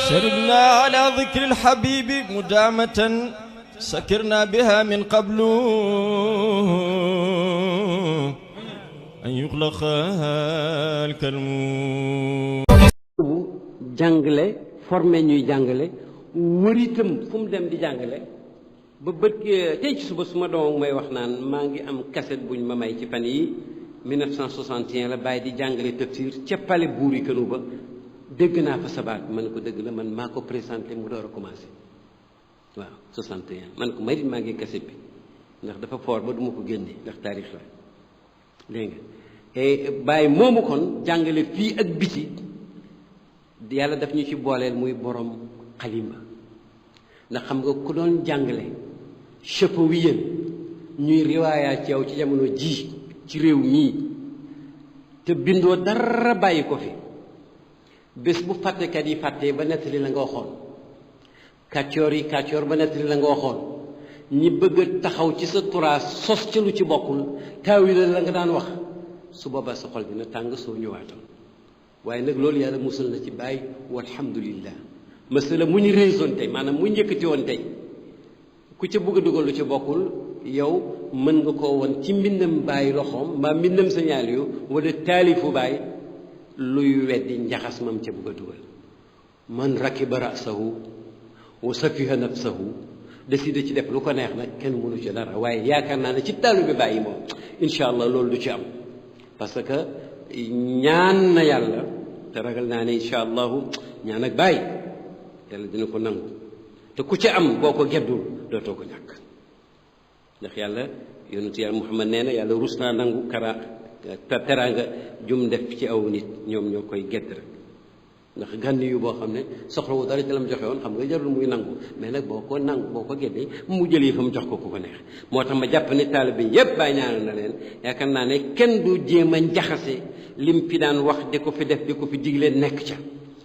شربنا على ذكر الحبيب مدامة سكرنا بها من قبل أن يخلق الكلم jàngale formé ñuy jàngale wëritam fu mu dem di jàngale ba bët tey ci suba suma doom may wax naan maa ngi am cassette buñ ma may ci fan yi 1961 la bàyyi di jàngale tafsir ca pale buuri kënu ba dégg naa fa sabaat man ko dëgg la man maa ko présenté mu door a commencé waaw 61 man ko marit maa ngi cassette bi ndax dafa foor ba duma ko génne ndax taarix la dégg nga bàyyi moomu kon jàngale fii ak biti yàlla daf ñu ci booleel muy borom xalimba ndax xam nga ku doon jàngale chapeau ñuy riwaayaa ci yow ci jamono ji ci réew mii te bindoo dara bàyyi ko fi bés bu fàttekat yi fàttee ba nettali la nga waxoon kàccoor ba nettali la nga waxoon ñi bëgg a taxaw ci sa turaas sos ca lu ci bokkul taawila la nga daan wax su boobaa sa xol dina tàng soo ñëwaatoon waaye nag loolu yàlla musal na ci bàyyi walhamdulillah masala mu ñu raison tey maanaam mu njëkkati woon tey ku ca bëgg a dugal lu ci bokkul yow mën nga koo won ci mbindam bàyyi loxoom mbaa mbindam sañaal yu wala taalifu bàyyi luy weddi njaxas mam ca bëgg a dugal man rakiba rasahu wa safiha nafsahu décidé ci def lu ko neex nag kenn mënu ci dara waaye yaakaar naa ne ci taalu bi bàyyi moom incha allah loolu du ci am parce que ñaan na yàlla te ragal naa ne incha allahu ñaan ak bàyyi yàlla dina ko nangu te ku ci am boo ko geddul dootoo ko ñàkk ndax yàlla yonentu yàlla Muhammad nee na yàlla rus naa nangu teraanga jum def ci aw nit ñoom ñoo koy gedd rek ndax gànni yu boo xam ne soxlawu dara ci la mu joxe woon xam nga jarul muy nangu mais nag boo ko nangu boo ko génnee mu jël yi fa mu jox ko ku ko neex moo tax ma jàpp ne taalibe bi yépp bàyyi ñaanal na leen yaakaar naa ne kenn du jéem a njaxase lim fi daan wax di ko fi def di ko fi digle nekk ca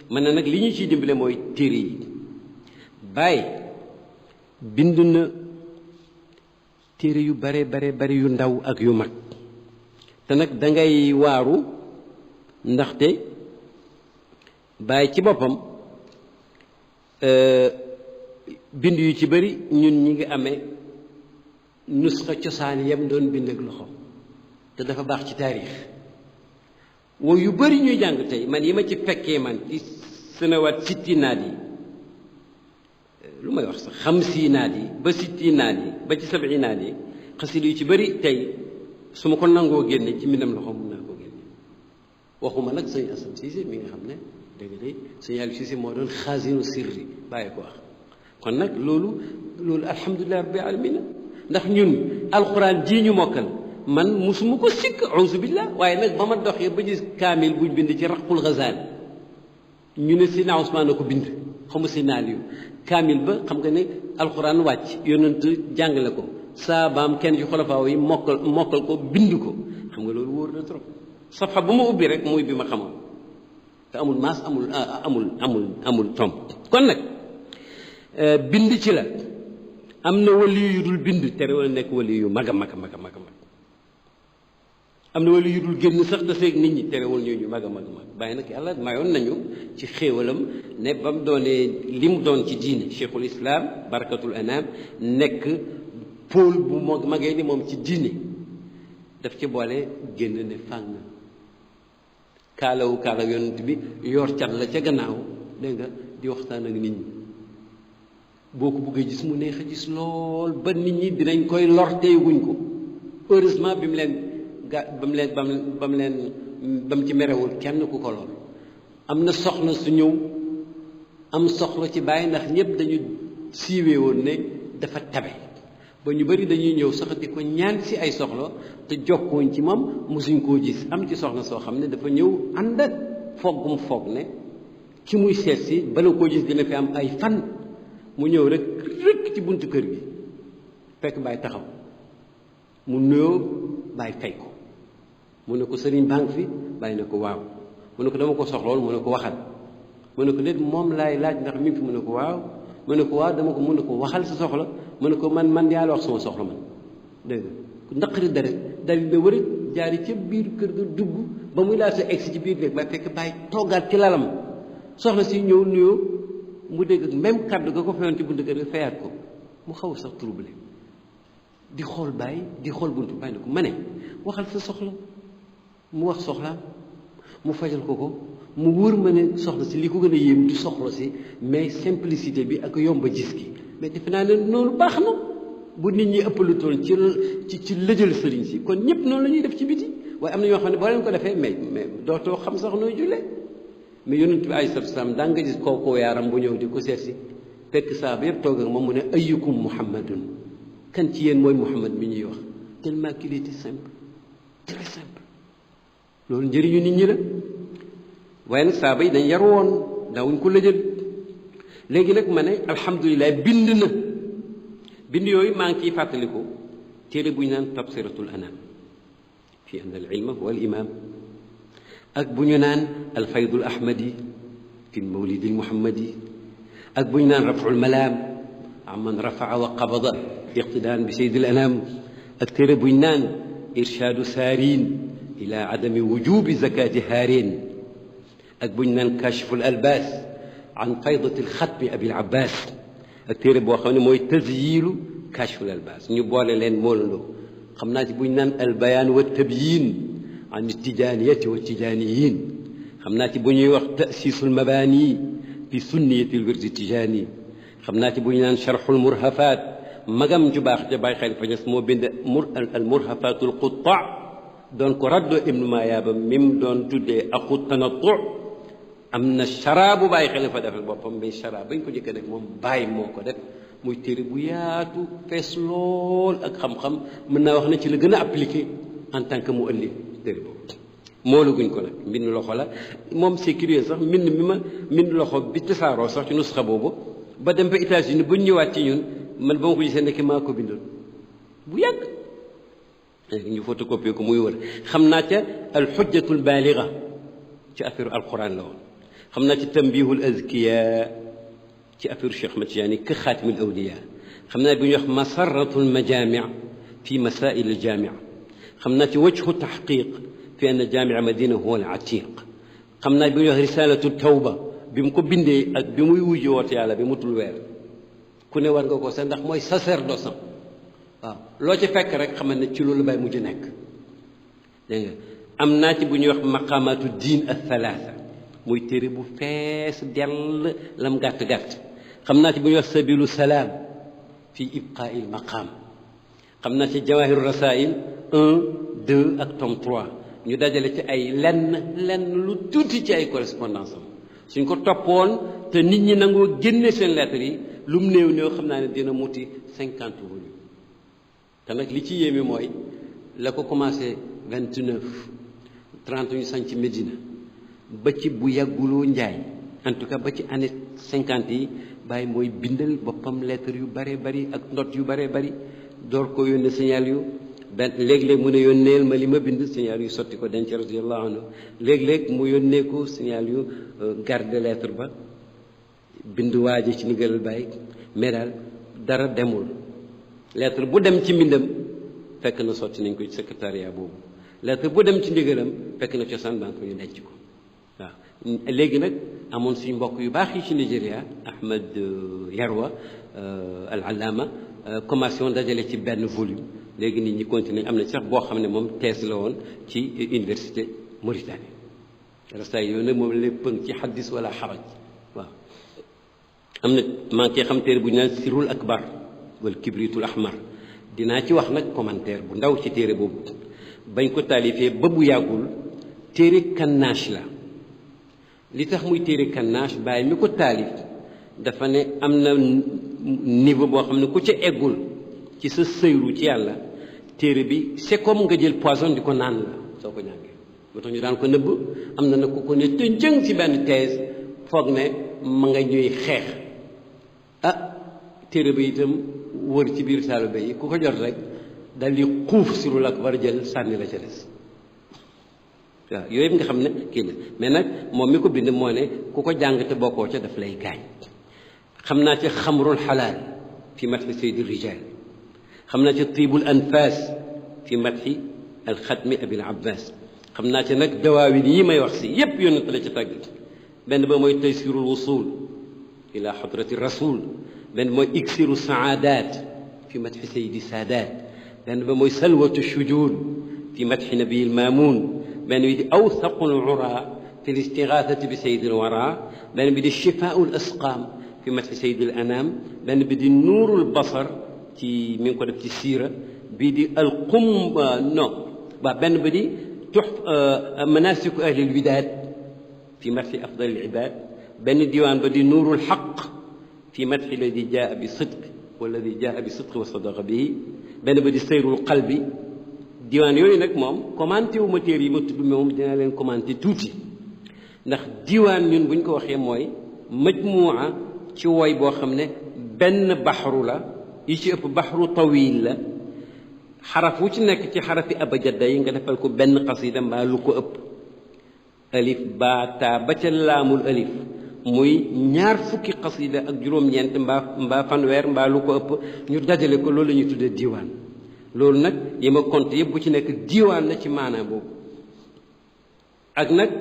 man na nag li ñu ciy dimbale mooy téere yi bàyyi bind na téere yu bare bare yu ndaw ak yu mag te nag dangay waaru ndaxte bàyyi ci boppam bind yu ci bëri ñun ñi ngi amee nusxa cosaan yam doon bind ak loxo te dafa baax ci taarix wooyu yu bëri ñuy jàng tey man yi ma ci fekkee man ci sënawaat sittinaat yi lu may wax sax xamsiinaat yi ba sittinaat yi ba ci sabinaat yi xasida yu ci bëri tey su ma ko nangoo génne ci mbindam loxo mun naa ko génne waxuma nag sëñ Assane Cissé mi nga xam ne dégg nga sëñ Aliou Cissé moo doon xaasinu sirri bàyyi ko wax kon nag loolu alhamdulilah rabbil alamina ndax ñun alxuraan jii ñu mokkal man musuma ko sikk auzu billah waaye nag ba ma doxee ba gis kaamil buñ bind ci raqul Ghazal ñu ne Seydina Ousmane ko bind xamu Seydina Aliou kaamil ba xam nga ne alxuraan wàcc yonent jàngale ko saabaam kenn ci xolofaaw yi mokkal ko bind ko xam nga loolu wóor na trop safa bu ma ubbi rek muy bi ma xamoon te amul maas amul tomb kon nag bind ci la am na wali yu dul bind tere wala nekk wali yu mag a mag am na wali yu dul génn sax te seeg nit ñi terewul ñu mag a mag bàyyi nag yàlla mayoon nañu ci xéewalam ne ba mu doonee li mu doon ci diine cheikhul islam barakatul anam nekk pôle bu magee ni moom ci diine daf ci boole génn ne fàng kaalawu yonent bi yor cat la ca gannaaw dégg nga di waxtaan ak nit ñi boo ko bëggee gis mu neex a gis lool ba nit ñi dinañ koy lor teeguñ ko heureusement bi mu leen ba mu ci merewul kenn ku ko lool am na soxna su ñëw am soxla ci bàyyi ndax ñëpp dañu siiwee woon ne dafa tabe ba ñu bari dañuy ñëw sax di ko ñaan si ay soxla te jokkuñ ci moom mosuñ koo gis am ci soxna soo xam ne dafa ñëw ànd ak foog ne ki muy seet si bala koo gis dina fi am ay fan mu ñëw rek ci buntu kër gi fekk bàyyi taxaw mu nuyoo bàyyi fay ko mu ne ko sëriñ baa ngi fi bàyyi ne ko waaw mu ne ko dama ko soxlool mu ne ko waxal mu ne ko déet moom laay laaj ndax mi ngi fi mu ne ko waaw mu ne ko waaw dama ko mu ne ko waxal sa soxla mu ne ko man yàlla wax sama soxla man dégg nga ku naqari deret dal na wër jaari ca biir kër ga dugg ba muy laa sa egsi ci biir néeg ba fekk bàyyi toogaat ci lalam soxla si ñëw nuyoo mu dégg même kàddu ga ko fayoon ci buntu kër ga fayaat ko mu xaw sax troublé di xool bàyyi di xool buntu bàyyi ne ko ma ne waxal sa soxla mu wax soxla mu fajal ko mu wóor ma ne soxla si li ko gën a yéem di soxla si mais simplicité bi ak yomb a gis gi mais defe naa ne noonu baax na bu nit ñi ëppalu toon ci lëjal sëriñ si kon ñëpp noonu la ñuy def ci biti waaye am na ñoo xam ne boo leen ko defee mais dootoo xam sax nooy jullee mais yonent bi alayhi salaatu salaam daa nga gis kooku yaaram bu ñëw di ko seet si fekk saaba yëpp toog ak moom mu ne ayyukum muhammadun kan ci yéen mooy muhammad mi ñuy wax tellement qu'il était simple très simple loolu njëriñu nit ñi la waaye nag saaba yi dañ yar woon daawuñ ko lëjal léegi nag ma ne alhamdulilah bind yooyu maa ngi ciy fàttaliku téere bu ñu naan tabsiratul anam fi anna al ilma huwa al imam ak bu ñu naan al faydul ahmadi fi mawlidil muhammadi ak bu ñu naan raful malaam amman rafaa wa qabada iqtidaan bi sayyidil anam ak téere bu ñu naan irshaadu saarin ila adami wujubi zakati haarin ak bu ñu naan kashful albaas an faydati alxatmi abil abbas ak téere boo xam ne mooy tazyilu kashful albaas ñu boole leen moolandoo xam naa ci bu ñu naan albayaan wa tabyin an tijaaniyati wa tijaaniyin xam naa ci bu ñuy wax tasiisul mabaani fi sunniyati lwirdi tijaani xam naa ci bu ñu naan sharxul murhafaat magam ju baax ja Baay Xalifa Ñas moo bind al murhafaatul qutta doon ko raddoo ibnu maayaaba mim doon tuddee aqu tanattu am na sharaabu Baay Xalifa defal boppam mais sharaab bañ ko jëkk def moom Baay moo ko def muy téere bu yaatu fees lool ak xam-xam mën naa wax ne ci la gën a appliqué en tant que mu ëllëg téere boobu moolaguñ ko nag mbind loxo la moom c'est curieux sax mbind loxo bi tasaaroo sax ci nusxa boobu ba dem ba États-Unis ba ñëwaat ci ñun man ba ma ko gisee nekk maa ko bindoon bu yàgg ñu photocopier ko muy wër xam naa ca al xujjatul baaliga ci affaire alquran la woon xam naa ci tambihul azkiya ci affaire Cheikh Ahmad Tijaani ka xaatimul awliya xam naa bi ñuy wax masaratul majami fi masail al jami xam naa ci wajhu taxqiq fi anna jaamia madina huwa al atiq xam naa bi ñuy wax risalatu tawba bi mu ko bindee ak bi muy wujji woote yàlla bi mutul weer ku ne war nga ko sax ndax mooy sacerdoce waaw loo ci fekk rek xamal ne ci loolu bay mujj nekk dégg nga am naa ci bu ñuy wax maqamatu diin al thalatha muy téere bu fees dell lam gàtt-gàtt xam naa ci bu ñuy wax sabilu salaam fi ibqail maqam xam naa ci jawahiru rasail 1 2 ak tome 3 ñu dajale ci ay lenn lu tuuti ci ay correspondance am suñ ko toppoon te nit ñi nangoo génne seen lettres yi lu mu néew xam naa ne dina muti 50 volumes te nag li ci yéeme mooy la ko commencé 29 30 ñu sañ ci Médina ba ci bu yàgguloo njaay en tout cas ba ci année 50 yi bàyyi mooy bindal boppam lettres yu bare bari ak notes yu bare bari door ko yónnee signal yu benn léeg-léeg mu ne yónneel ma li ma bind signal yu sotti ko denc radiyallahu anhu léeg-léeg mu yónnee ko signal yu garde lettre ba bind waaje ci ndigalal bàyyi mais daal dara demul lettre bu dem ci mbindam fekk na sotti nañ ko ci secrétariat boobu lettre bu dem ci ndigalam fekk na cosaan baa ko ñu denc ko waaw léegi nag amoon suñu mbokk yu baax yi ci Nigéria Ahmed Yarwa al allama commencé woon dajale ci benn volume léegi nit ñi continuer am na sax boo xam ne moom thèse la woon ci université Mauritanie rasaay yooyu nag moom lépp ci xaddis wala xaraj waaw am na maa ngi koy xam téere bu ñu naan sirul akbar wala kibritul ahmar dinaa ci wax nag commentaire bu ndaw ci téere boobu bañ ko taalifee ba bu yàggul téere kannaash la li tax muy téere kannaash bàyyi mi ko taalif dafa ne am na niveau boo xam ne ku ca eggul ci sa sëyru ci yàlla téere bi c'est comme nga jël poison di ko naan la soo ko ñàngee moo tax ñu daan ko nëbb am na nag ku ko ne tënjëng ci benn thèse foog ne ma nga ñuy xeex téere bi itam wër ci biir taalibe yi ku ko jot rek dal di xuuf sirul akbar jël sànni la ca des waaw yooyu yëpp nga xam ne kii la mais nag moom mi ko bind moo ne ku ko jàng te bokkoo ca daf lay gaañ xam naa ci xamrul xalaal fi matxi saydi rijal xam naa ci tiibul anfas fi matxi alxatmi abil abbas xam naa ci nag dawaawin yi may wax si yépp yónnante la ca tàgg benn ba mooy taysirul wusul ila xadrati rasul benn mooy iksiru saadat fi madxi sayidi saadaat benn ba mooy salwatu shujud fi madxi nabiyi lmamun benn bi di awthaqu lura fi listigaasati bi sayidi lwara benn bi di shifaau lasqaam fi madxi sayidi lanam benn bi di nuuru lbasar ci mi ngi ko def ci siira bii di alqum non waa benn bi di tux manasiku ahli lwidaad fi madxi afdal libad benn diwaan ba di nuuru lxaq fi madxi alladi jaa bi sidq walladi jaa bi sidq wa sadaqa bihi benn ba di sayrul qalbi diwaan yooyu nag moom commenté wu ma téere yi ma tudd moom dinaa leen commenté tuuti ndax diwaan ñun buñ ko waxee mooy majmuua ci woy boo xam ne benn baxru la yi ci ëpp baxru tawil la xaraf wu ci nekk ci xarafi abajada yi nga defal ko benn xasida mbaa lu ko ëpp alif ba taa ba ca laamul alif muy ñaar fukki xasida ak juróom-ñeent mbaa fanweer mbaa lu ko ëpp ñu dajale ko loolu la ñuy tuddee diwaan loolu nag yi ma compté yëpp bu ci nekk diwaan la ci maanaam boobu ak nag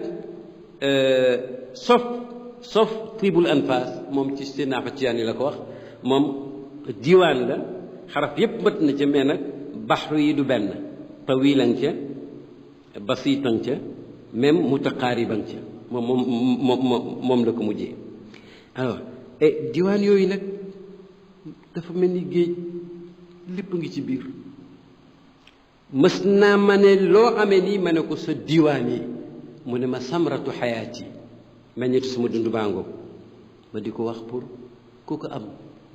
sauf tibul anfas moom ci seen naafa ci yaan yi la ko wax moom diwaan la xaraf yëpp mat na ca mais nag baxru yi du benn tawilan ca basitan ca même mutaqaariban ca moom la ko mujjee alors diwaan yooyu nag dafa mel ni géej lépp ngi ci biir mës naa ma ne loo amee nii ma ne ko sa diwaan yi mu ne ma samratu xayaat yi meññetu suma dund baango ma di ko wax pour ku ko am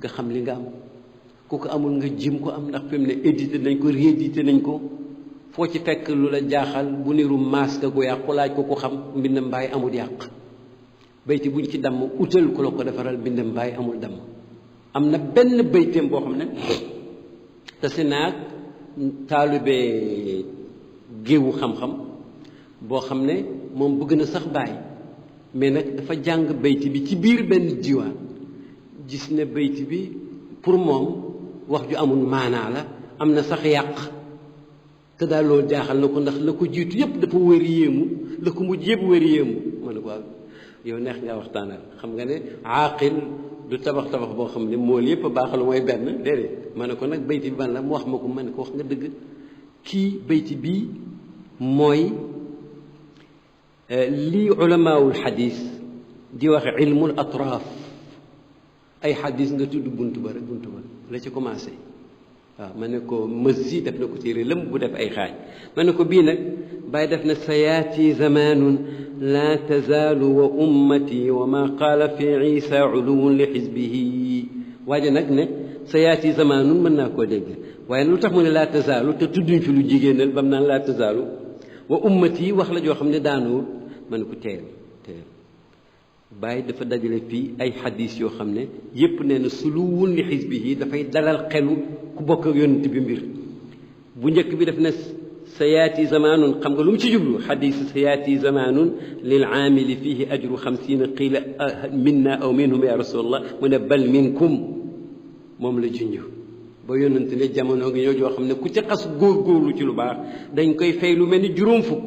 nga xam li nga am ku ko amul nga jim ko am ndax fi mu ne édité nañ ko réédité nañ ko foo ci fekk lu la jaaxal bu niru masque gu yàqu laaj ko ku xam mbind mbaay amul yàq bayti buñ ci damm utal ku la ko defaral mbind mbaay amul damm am na benn bayteem boo xam ne te si naag taalibe géewu xam-xam boo xam ne moom bëgg na sax bàyyi mais nag dafa jàng bayti bi ci biir benn diwaan gis ne bayti bi pour moom wax ju amul maanaa la am na sax yàq te daal loolu jaaxal na ko ndax la ko jiitu yëpp dafa wër yéemu la ko mujj yëpp wër yéemu ma ne ko waaw yow neex nga waxtaanal xam nga ne aaqil du tabax boo xam ne mool yëpp a baaxal mooy benn déedéet ma ne ko nag bayti bi ban la mu wax ma ko ma ne ko wax nga dëgg kii bayti bii mooy lii ulamaawul xadis di wax ilmul atraaf ay xadis nga tudd buntu ba rek buntu ba la ci commencé waaw ma ne ko mësi def na ko téere lëm bu def ay xaaj ma ne ko bii nag bàyyi def na sayaati zamanun la tazaalu wa ummati wa ma qaala fi isa uluwun li xisbihi waaye nag ne sayaati zamanun mën naa koo dégg waaye lu tax mu ne laa tazaalu te tudduñ fi lu jigéenal bam naan laa tazaalu wa ummati wax la joo xam ne daanuwul ma ne ko teel bàyyi dafa dajale fii ay xadis yoo xam ne yépp nee na suluwul li xisbihi dafay dalal xelu ku bokk ak yonent bi mbir bu njëkk bi daf ne sayaati zamanun xam nga lu mu ci jublu xadis sayaati zamanun lil aamili fihi ajru 50 qiila minna aw minhum ya rasulallah mu ne bal minkum moom la junj ba yonent ne jamono ngi ñëw joo xam ne ku ci xas góorgóorlu ci lu baax dañ koy fay lu mel ni juróom fukk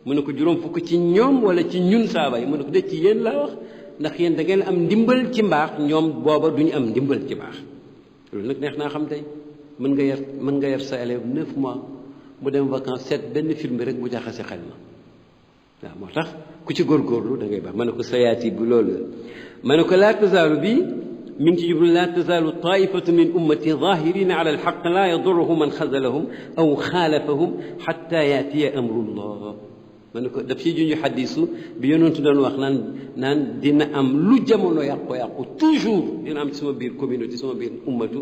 mu ne ko juróom fukk ci ñoom wala ci ñun saaba yi mu ne ko de ci yéen laa wax ndax yéen da ngeen am ndimbal ci mbaax ñoom booba duñu am ndimbal ci mbaax loolu nag neex naa xam tey mën nga yar sa élève 9 mois mu dem vacances seet benn film rek bu jaxase xel ma waaw moo tax ku ci góorgóorlu da ngay baax ma ne ko sayaati bu loolu la ma ne ko laa tazaalu bi mi ngi ci jublu laa tazaalu taifatu min ummati zahirina ala alxaq laa yadurruhum man xazalahum aw xaalafahum xatta yaatiya amrullah ma ne ko daf ciy junj xadisu bi yonentu doon wax naan dina am lu jamono yàqu-yàqu toujours dina am ci sama biir communauté sama biir ummatu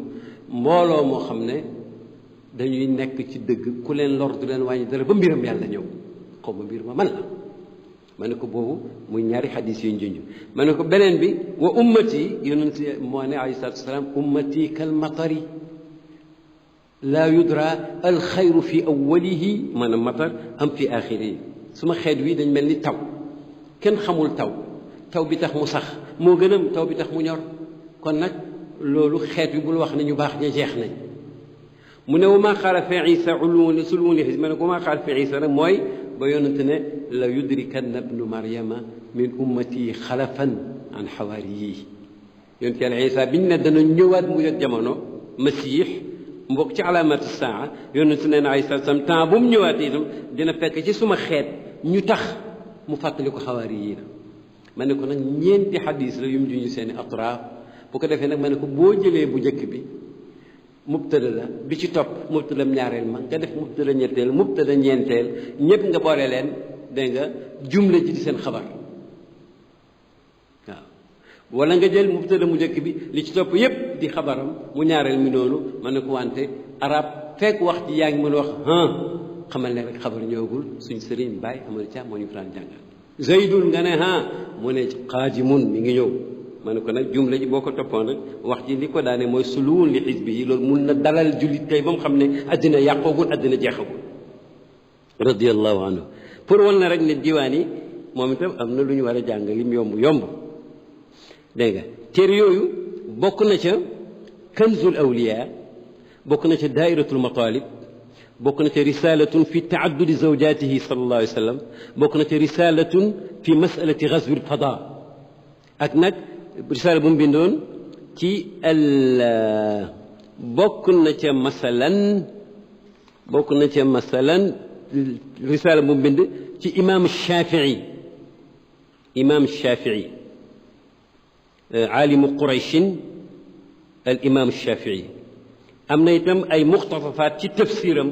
mbooloo moo xam ne dañuy nekk ci dëgg ku leen lor du leen wàññi dara ba mbiram yàlla ñëw xaw ma mbir ma man la ma ne ko boobu muy ñaari xadis yuñ junj ma ne ko beneen bi wa ummati yonent moo ne alayhi salaatu wasalaam ummati kal matari laa yudra alxayru fi awwalihi maanaam matar am fi axirihi suma xeet wi dañ mel ni taw kenn xamul taw bi tax mu sax moo gën a taw bi tax mu ñor kon nag loolu xeet wi bul wax ne ñu baax ña jeex nañ mu ne wa maa qaala fi isa uluwun suluwun li ma ne ko wa maa qaala fi isa nag mooy ba yonente ne la yudrikanna ibnu maryama min ummati xalafan an xawaari yi yonent yàlla Isa biñ ne dana ñëwaat mu yot jamono masiix mbokk ci alaamatu saa yonent nee na alayhi salaam temps bu mu ñëwaat itam dina fekk ci suma xeet ñu tax mu fàttali ko xawaari yi na ma ne ko nag ñeenti xadis la yu mu juñu seeni atraaf bu ko defee nag ma ne ko boo jëlee bu njëkk bi mubtada la bi ci topp mubtada ñaareel ma nga def mubtada ñetteel mubtada ñeenteel ñëpp nga boole leen dégg nga jumla ji di seen xabar waaw wala nga jël mubtada mu njëkk bi li ci topp yépp di xabaram mu ñaareel mi noonu ma ne ko wante arab fekk wax ji yaa ngi mën a wax xamal ne rek xabar ñëwagul suñ sëriñ Baay Amadou Thiam moo ñu ko daan jàngal zaydun nga ne mu ne qaajimun mi ngi ñëw ma ne ko nag jumla ji boo ko toppoon rek wax ji li ko daane mooy suluwun li xisbi yi loolu mun na dalal jullit tey ba mu xam ne addina yàqoogul addina jeexagul radiyallahu anhu pour wal na rek ne diwaan yi moom itam am na lu ñu war a jàng lim yomb dégg nga téere yooyu bokk na ca kanzul awliya bokk na ca daairatul matalib bokk na ca risalatun fi taaddudi zawjatihi sallallahu alayhi wa sallam bokk na ca risalatun fi masalati gazwi lfada ak nag risala bu mu bindoon ci bokk na ca masalan risala bu mu bind ci imam Shafii aalimu Qurayshin al imam Shafii am na itam ay muxtasafaat ci tafsiram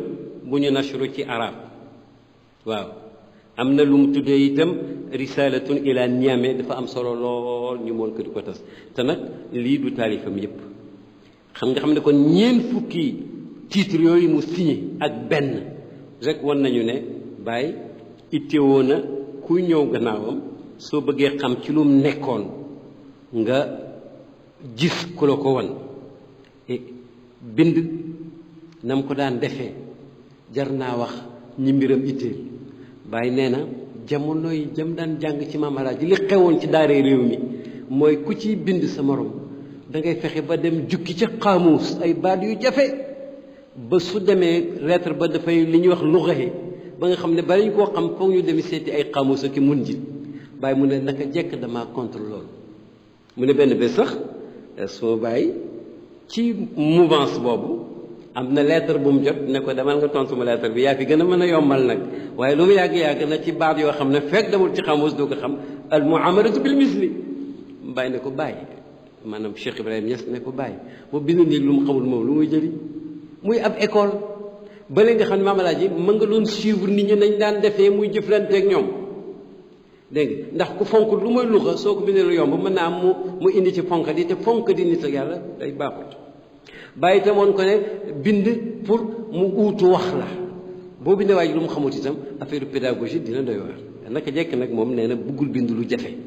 bu ñu nashru ci arab waaw am na lu mu tuddee itam risalatun ila Niamey dafa am solo lool ñu mool ko di ko tas te nag lii du taalifam yépp xam ne kon ñeent fukki titre yooyu mu signé ak benn rek wan nañu ne Baay ittewoo na kuy ñëw gannaawam soo bëggee xam ci lu mu nekkoon nga gis ku la ko wan bind na mu ko daan defee jar naa wax ñi mbiram itteel Baay nee na jamono yi jam daan jàng ci Maam Alaaji li xewoon ci daaree réew mi mooy ku ciy bind sa morom da ngay fexe ba dem jukki ca xaamuus ay baat yu jafe ba su demee lettre ba dafay li ñuy wax lugahe ba nga xam ne bari ñu koo xam foog ñu dem seeti ay xaamuus ak mun ji Baay mu ne naka jekk damaa contre loolu mu ne benn bés sax soo Baay ci mouvance boobu am na lettre bu mu jot ne ko demal nga tontu ma lettre bi yaa fi gën a mën a yombal nag waaye lu mu yàgg-yàgg na ci baat yoo xam ne fekk demul ci xamuus doo ko xam al muamalatu bil misli Baay ne ko Baay maanaam Cheikh Ibrahima Niass ne ko Baay boo bind nii lu mu xamul moom lu muy jëriñ muy ab école ba léegi nga xam ne Maam Alaaji mën nga doon suivre nit ñi nañ daan defee muy jëflanteeg ñoom dégg nga ndax ku fonk lu muy luxa soo ko bindee lu yomb mën naa am mu indi ci fonk di te fonk di nit ak yàlla day baaxut Bàyyi itam woon ko ne bind pour mu uutu wax la boo bindee waaye lu mu xamut itam affaire pédagogie dina doy waar naka jekk nag moom nee na bëggul bind lu jafe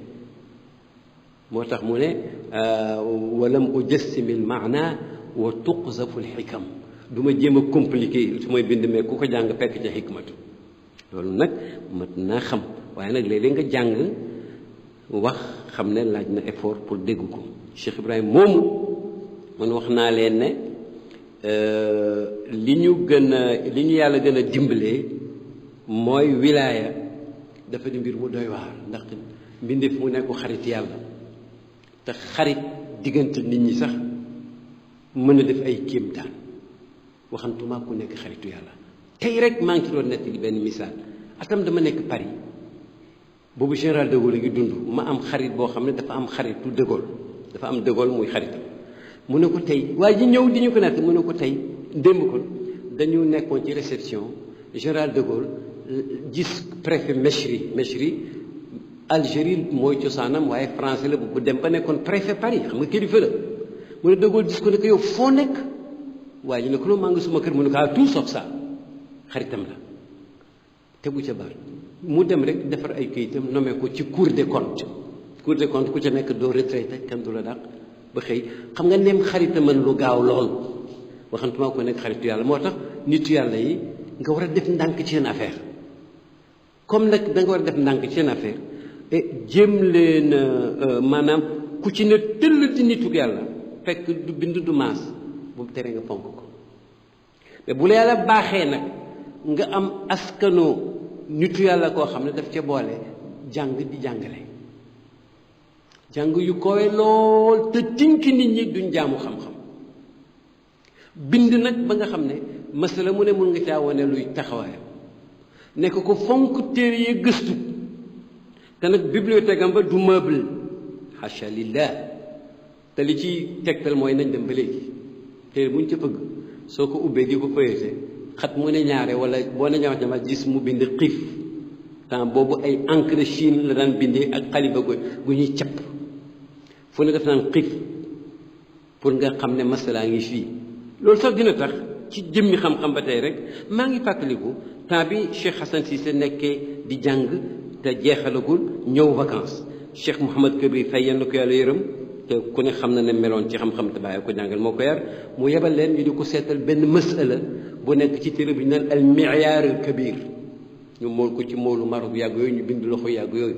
moo tax mu ne walam ujassimil maana wa tuqzafu lxikam du ma jéem a compliqué su may bind mais ku ko jàng fekk ca xikmatu loolu nag mat naa xam waaye nag léeg-léeg nga jàng wax xam ne laaj na effort pour dégg ko Cheikh Ibrahima moomu man wax naa leen ne li ñu yàlla gën a dimbalee mooy wilaaya dafa di mbir mu doy waar ndax mbindeef mu nekk xarit yàlla te xarit diggante nit ñi sax mën a def ay kéemtaan waxantuma ku nekk xaritu yàlla tey rek maa ngi ci doon nekk benn misaal atam dama nekk Paris boobu général de Gaulle ngi dund ma am xarit boo xam ne dafa am xaritu de Gaulle dafa am de Gaulle muy xaritam mu ne ko tey waaye ji ñëw di ñu ko nekk mu ne ko tey démb ko dañu nekkoon ci réception général de Gaulle gis préfet Mechri Algérie mooy cosaanam waaye français la bu dem ba nekkoon préfet Paris xam nga kilifa la mu ne de Gaulle gis ko ne ko yow foo nekk waaye ñu ne ko noonu maa ngi suma kër mu ne ko tout sauf ça xaritam la tegu ca baar mu dem rek defar ay këyitam nommé ko ci cour des comptes ku ca nekk doo retraité kenn du la dàq ba xëy xam nga nem xarita mën lu gaaw lool waxantuma ko nekk xaritu yàlla moo tax nitu yàlla yi nga war a def ndànk ci seen affaire comme nag da nga war a def ndànk ci seen affaire et jéem leen maanaam ku ci ne tëll di nitu yàlla fekk du bind du maas bu mu teree nga fonk ko mais bu la yàlla baaxee nag nga am askanoo nitu yàlla koo xam ne daf ca boole jàng di jàngale jàng yu kowe lool te tinki nit ñi duñ jaamu xam-xam bind nag ba nga xam ne masala mu ne mun nga caa wane luy taxawaayam nekk ko fonk téere yi gëstu te nag bibliothèque am ba du meuble hacha lillah te li ci tegtal mooy nañ dem ba léegi téere buñ ca fëgg soo ko ubbee di ko fëyate xat mu ne ñaare wala boo ne ñawax ñama gis mu bind xiif temps boobu ay encre de Chine la daan bindee ak xaliba gu ñuy capp fu ne def naan xiif pour nga xam ne masalaa ngi fii loolu sax dina tax ci jëmmi xam-xam ba tey rek maa ngi fàttaliku temps bi Cheikh Hassan Cissé nekkee di jàng te jeexalagul ñëw vacances Cheikh Mouhamad Kabir Faye yenn ko yàlla yërëm te ku ne xam na ne meloon ci xam-xam te bàyyi ko jàngal moo ko yar mu yebal leen ñu di ko seetal benn masala bu nekk ci téere bi ñu naan al mi'yar al kabir ñu mool ko ci moolu Maroc yàgg yooyu ñu bind loxo yàgg yooyu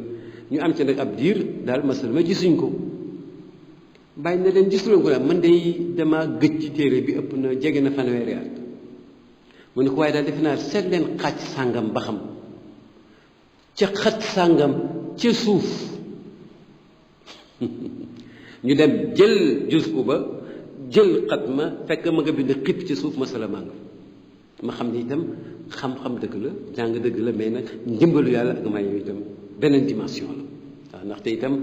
ñu am ci nag ab diir daal masala ma gisuñ ko bàyyi na leen gisuloon ko daal man day dama gëj ci téere bi ëpp na jege na fanweeri at mu ne ko waaye daal defe naa seet leen xaaj sàngam ba xam ca xat sàngam ca suuf ñu dem jël jus ba jël xat ma fekk ma nga bind xib ci suuf masala maa nga ma xam ni itam xam-xam dëgg la jàng dëgg la mais nag njëmbalu yàlla ak may yow itam beneen dimension la waaw ndaxte itam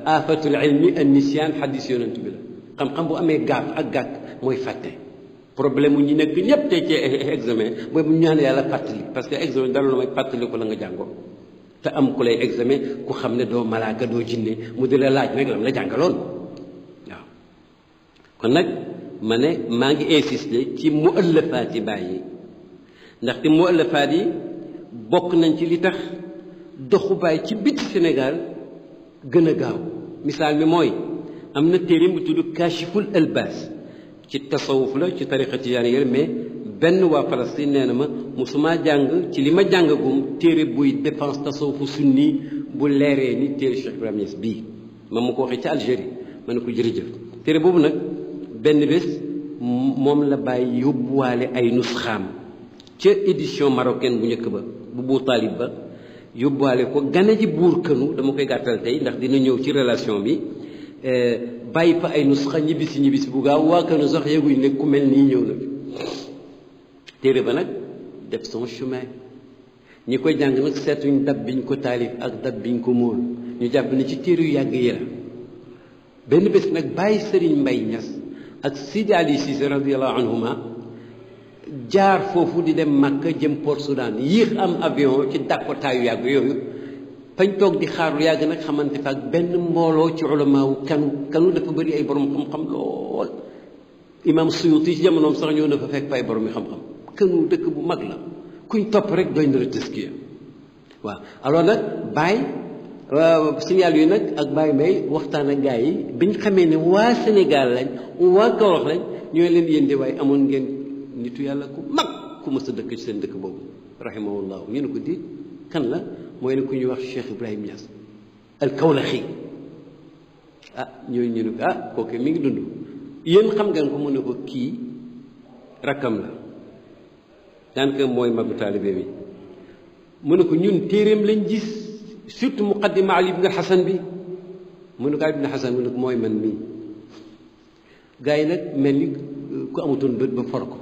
afatul ilmi an nisyan xaddis yonent bi la xam-xam bu amee gaaf ak gàkk mooy fàtte problème mu ñi nekk ñëpp tey ci examen mooy bu ñu ñaan yàlla fàttali parce que examen dara la mooy fàttali ko la nga jàngoo te am ku lay examen ku xam ne doo malaaka doo jinne mu di la laaj nag lam la jàngaloon waaw kon nag ma ne maa ngi insister ci muallafaat yi bàyyi ndaxte muallafaat yi bokk nañ ci li tax doxu bàyyi ci biti Sénégal gën a gaaw misaal mi mooy am na téere bu tudd Kashiful Albas ci tasawuf la ci tariqa tijaaniyya mais benn waa Palestine nee na ma musuma jàng ci li ma jàngagum téere buy défense tasawufu sunni bu leeree ni téere Cheikh Ibrahima Niass bii ma mu ko waxee ci Algérie ma ne ko jërëjëf téere boobu nag benn bés moom la bàyyi yóbbuwaale ay nusxaam ca édition marocaine bu njëkk ba bu Bou Talib ba yóbbuwaale ko gane ji buur kënu dama koy gàttal tey ndax dina ñëw ci relation bi bàyyi fa ay nusxa ñibbisi bu gaaw waa kënu sax yëguñ ne ku mel nii ñëw na fi téere ba nag def son chemin ñi koy jàng nag seetuñ dab biñ ko taalif ak dab biñ ko móol ñu jàpp ne ci téere yu yàgg yi la benn bés nag bàyyi Serigne Mbaye Niass ak Sidi Ali Cissé radiallahu anhuma jaar foofu di dem Makka jëm Port Soudan yéex am avion ci dakkotaayu yàgg yooyu fañ toog di xaaru yàgg nag xamante fa ak benn mbooloo ci ulamaawu kanu dafa bëri ay borom xam-xam lool imam Suyuti ci jamonoom sax ñëw na fa fekk fa ay borom yi xam-xam kanu dëkk bu mag la kuñ topp rek doy na la tëskiya waaw alors nag Baye signal yu nag ak Baye Mbaye waxtaan ak gars yi biñ xamee ne waa Sénégal lañ waa Kaolack lañ ñooy leen yénde waaye amoon ngeen nitu yàlla ku mag ku mës a dëkk ci seen dëkk boobu rahimahullah ñu ne ko di kan la mooy ne ku ñuy wax Cheikh Ibrahima Niass al Kawlaxi ñooñu ñu ne ko kooku mi ngi dund yéen xam ngeen ko mu ne ko kii rakkam la daanaka mooy magu taalibe bi mu ne ko ñun téeréem lañ gis surtout muqaddima Ali ibn Hasan bi mu ne ko Ali ibn Hasan mu ne ko mooy man mii gars yi nag mel ni ku amutoon bët ba for ko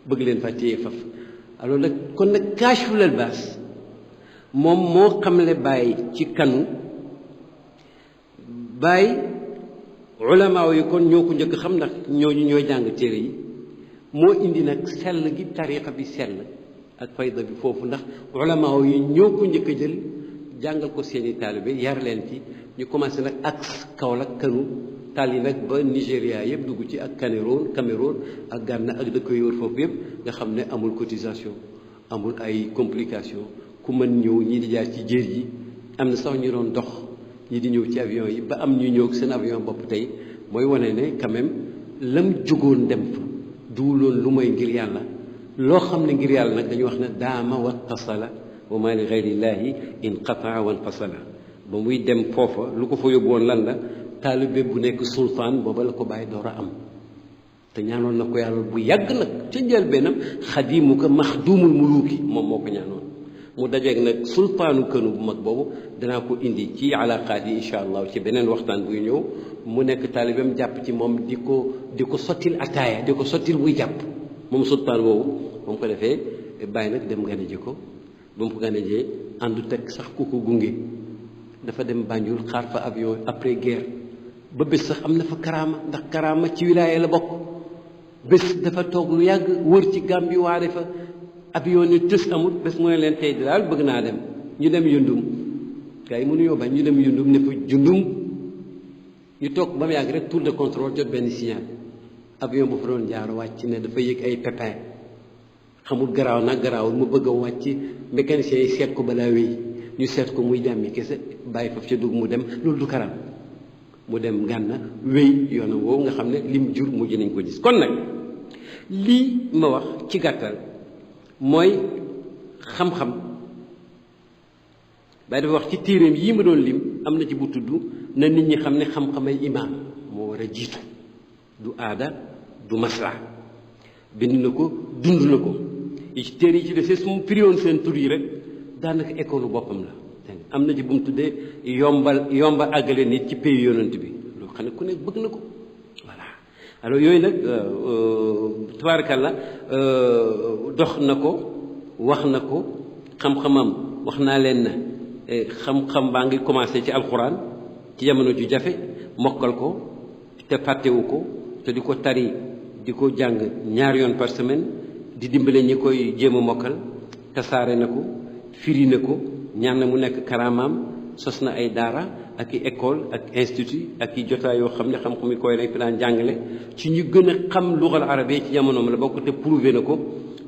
bëgg leen fa téye faf alors nag kon nag Kashiful Albas moom moo xamle Baye ci kanu Baye ulamaaw yi kon ñoo ko njëkk xam ndax ñooñu ñooy jàng téere yi moo indi nag sell gi tariqa bi sell ak fayda bi foofu ndax ulamaaw yi ñoo ko njëkk a jël jàngal ko seeni taalibe yar leen ci ñu commencé nag ak Kaolack kanu tàlli nag ba Nigéria yëpp dugg ci ak Cameroun ak Ghana ak dëkk yu wër foofu yëpp nga xam ne amul cotisation amul ay complication ku mën ñëw ñii di jaar ci jéer yi am na sax ñu doon dox ñi di ñëw ci avion yi ba am ñu ñëw seen avion bopp tey mooy wane ne quand même lam jógoon dem fa duuloon lu mooy ngir yàlla loo xam ne ngir yàlla nag dañu wax ne daama wattasala wa ma li gayrillahi inqataa wa infasala ba muy dem foofa lu ko fa yóbbu woon lan la taalibe bu nekk sultaan booba la ko bàyyi door a am te ñaanoon na ko yàlla bu yàgg nag ca njëlbeenam xadimu ko maxdumul muluki moom moo ko ñaanoon mu dajeeg nag sultaanu kënu bu mag boobu danaa ko indi ci alaqaat yi incha allah ci beneen waxtaan buy ñëw mu nekk taalibeem jàpp ci moom di ko sottil ataaya di ko sottil muy jàpp moom sultaan boobu moom ko defee bàyyi nag dem gane ji ko ba mu ko gane jee àndu teg sax ku ko gunge dafa dem Banjul xaar fa avion après guerre ba bés sax am na fa karaama ndax karaama ci wilaaya la bokk bés dafa toog lu yàgg wër ci Gàmbi waare fa avion ni tës amul bés mu ne leen tey daal bëgg naa dem ñu dem yundum gars yi mënuñoo bañ ñu dem yundum ne fa jundum ñu toog ba mu yàgg rek tour de contrôle jot benn signal avion bu fa doon jaar wàcc ne dafa yëg ay pépin xamul garaaw nag garaawul mu bëgg a wàcc mécanicien yi seet ko balaa wéy ñu seet ko muy jàmmi kese bàyyi foofu ca dugg mu dem loolu du karam mu dem Gànna wéy yoonam woowu nga xam ne lim jur mujj nañ ko gis kon nag lii ma wax ci gàttal mooy xam-xam Baay dafa wax ci téeréem yii ma doon lim am na ci bu tudd na nit ñi xam ne xam-xamay imaam moo war a jiitu du aada du masla bind na ko dund na ko yi ci téere yi ci desee su mu firiwoon seen tur yi rek daanaka école boppam la am na ci bu mu tuddee yombal àggale nit ci pays yonent bi loo xam ne ku nekk bëgg na ko voilà alors yooyu nag tabarakallah dox na ko wax na ko xam-xamam wax naa leen na xam-xam baa ngi commencé ci alxuraan ci jamono ju jafe mokkal ko te fàttewu ko te di ko tari di ko jàng ñaari yoon par semaine di dimbale ñi koy jéem a mokkal tasaare na ko firi na ko ñaan na mu nekk karamaam sos na ay daara ak i école ak institut ak i jotaay yoo xam ne xam-xam yi koy lañ fi daan jàngale ci ñu gën a xam lugal arabe ci jamonoom la bokk te prouvé na ko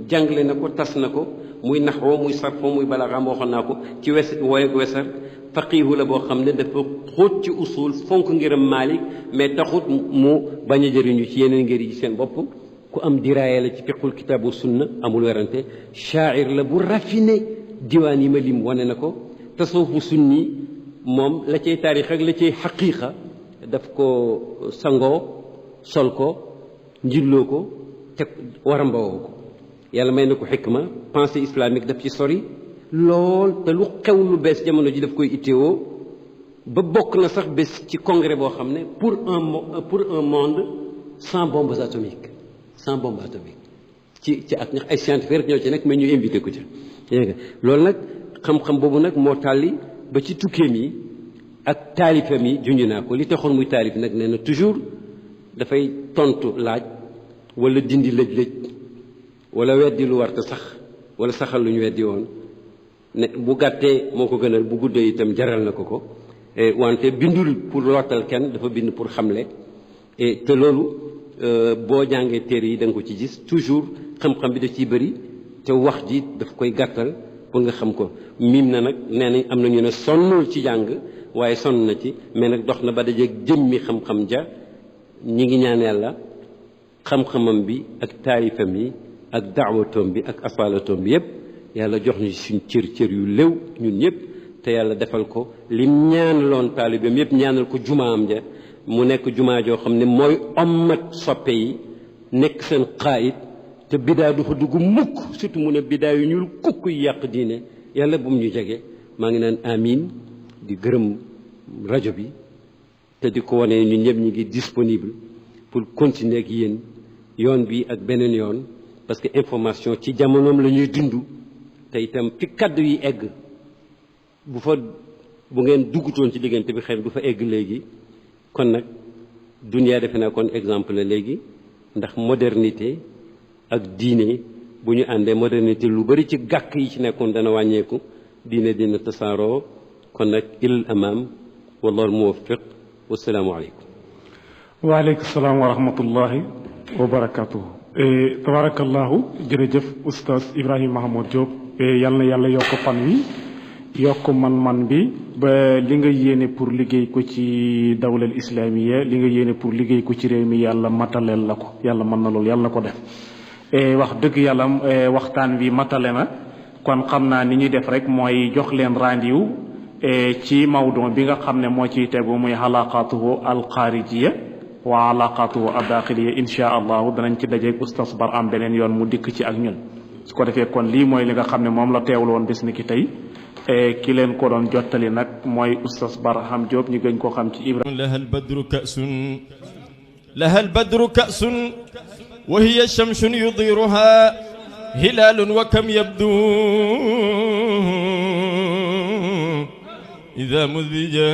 jàngale na ko tas na ko muy naxwoo muy sarfoo muy balaaxam waxoon naa ko ci wooy ak wesar faqiihu la boo xam ne dafa xóot ci usul fonk ngiram Maalik mais taxut mu bañ a jëriñu ci yeneen ngir yi seen bopp ku am diraaye la ci fiqul kitaabu sunna amul werante shaair la bu raffiné diwaan yi ma lim wane na ko tasawufu sunni moom la cay taarix ak la cay xaqiiqa daf ko sangoo sol ko njilloo ko te war a mbawoo ko yàlla may na ko xikma pensée islamique daf ci sori lool te lu xew lu bees jamono ji daf koy itteewoo ba bokk na sax bés ci congrès boo xam ne pour un monde sans bombes atomiques ci ak ay scientifique rek ñoo ci nekk mais ñu invité ko ci dégg nga loolu nag xam-xam boobu nag moo tàlli ba ci tukkeem yi ak taalifam yi junj naa ko li taxoon muy taalif nag nee na toujours dafay tontu laaj wala dindi lëj-lëj wala weddi lu warta sax wala saxal lu ñu weddi woon ne bu gàttee moo ko gënal bu guddee itam jaral na ko wante bindul pour lottal kenn dafa bind pour xamle te loolu boo jàngee téere yi da nga ko ci gis toujours xam-xam bi daf ciy bëri te wax ji daf koy gàttal pour nga xam ko miim na nag nee nañ am na ñu ne sonnul ci jàng waaye sonn na ci mais nag dox na ba dajeeg jëmmi xam-xam ja ñi ngi ñaan yàlla xam-xamam bi ak taarifam yi ak daawatoom bi ak asaalatoom bi yépp yàlla jox ñu suñ cër yu léw ñun ñëpp te yàlla defal ko lim ñaanaloon taalibeem yépp ñaanal ko jumaam ja mu nekk jumaa joo xam ne mooy ommat soppe yi nekk seen xaayit te bidaa du fa dugg mukk surtout mu ne bidaa yu ñuul kukk yu yàq diine yàlla bu mu ñu jege maa ngi naan amin di gërëm rajo bi te di ko wane ñun ñëpp ñu ngi disponible pour continuer ak yéen yoon bi ak beneen yoon parce que information ci jamonoom la ñuy dund te itam fi kaddu yi egg bu ngeen duggutoon ci diggante bi xel du fa egg léegi kon nag duniyaa defe naa kon exemple la léegi ndax modernité ak diine bu ñu àndee modernité lu bari ci gàkk yi ci nekkoon dana wàññeeku diine dina tasaaroo kon nag ilal amaam wallahu muwaffiq wassalaamu aleykum waaleykum salaam wa rahmatullahi wa barakatuhu tabarakallahu jërëjëf oustaz Ibrahima Mahmoud Diop yal na yàlla yokk fan wi yokk man-man bi ba li nga yéene pour liggéey ko ci dawlal islamiya li nga yéene pour liggéey ko ci réew mi yàlla mataleel la ko yàlla mën na loolu yàlla na ko def wax dëgg yàlla waxtaan bi matale na kon xam naa ni ñuy def rek mooy jox leen rendez-vous ci mawdu bi nga xam ne moo ciy tegu muy alaqatuhu alxaarijiya wa alaqatuhu addaxiliya insha allahu danañ ci dajeeg oustaz Bar am beneen yoon mu dikk ci ak ñun su ko defee kon lii mooy li nga xam ne moom la teewul woon bis ni ki tey ki leen ko doon jottali nag mooy oustaz Barham Diop ñu gën koo xam ci Ibrahima. laha albadru ka'sun wa hiya shamsun yudiruha hilaalun wa kam yabdu idha mudija